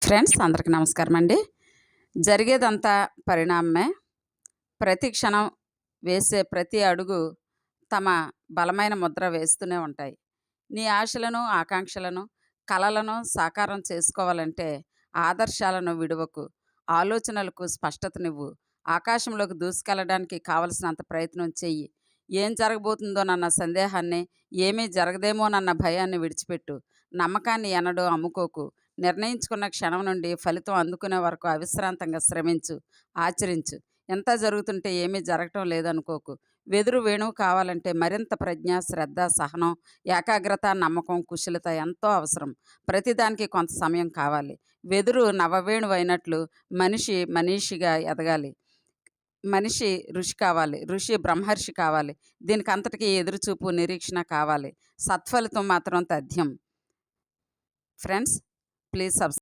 Friends అందరికి నమస్కారం అండి. జరిగేదంతా పరిణామమే. ప్రతి క్షణం వేసే ప్రతి అడుగు తమ బలమైన ముద్ర వేస్తూనే ఉంటాయి. నీ ఆశలను, ఆకాంక్షలను, కలలను సాకారం చేసుకోవాలంటే ఆదర్శాలను విడువకు. ఆలోచనలకు స్పష్టతనివ్వు. ఆకాశంలోకి దూసుకెళ్ళడానికి కావలసినంత ప్రయత్నం చెయ్యి. ఏం జరగబోతుందోనన్న సందేహాన్ని, ఏమీ జరగదేమోనన్న భయాన్ని విడిచిపెట్టు. నమ్మకాన్ని ఎన్నడూ అమ్ముకోకు. నిర్ణయించుకున్న క్షణం నుండి ఫలితం అందుకునే వరకు అవిశ్రాంతంగా శ్రమించు, ఆచరించు. ఎంత జరుగుతుంటే ఏమీ జరగటం లేదనుకోకు. వెదురు వేణువు కావాలంటే మరింత ప్రజ్ఞ, శ్రద్ధ, సహనం, ఏకాగ్రత, నమ్మకం, కుశలత ఎంతో అవసరం. ప్రతిదానికి కొంత సమయం కావాలి. వెదురు నవవేణువైనట్లు మనిషి మనీషిగా ఎదగాలి. మనిషి ఋషి కావాలి. ఋషి బ్రహ్మర్షి కావాలి. దీనికంతటికీ ఎదురుచూపు, నిరీక్షణ కావాలి. సత్ఫలితం మాత్రం తథ్యం. Friends, please subscribe.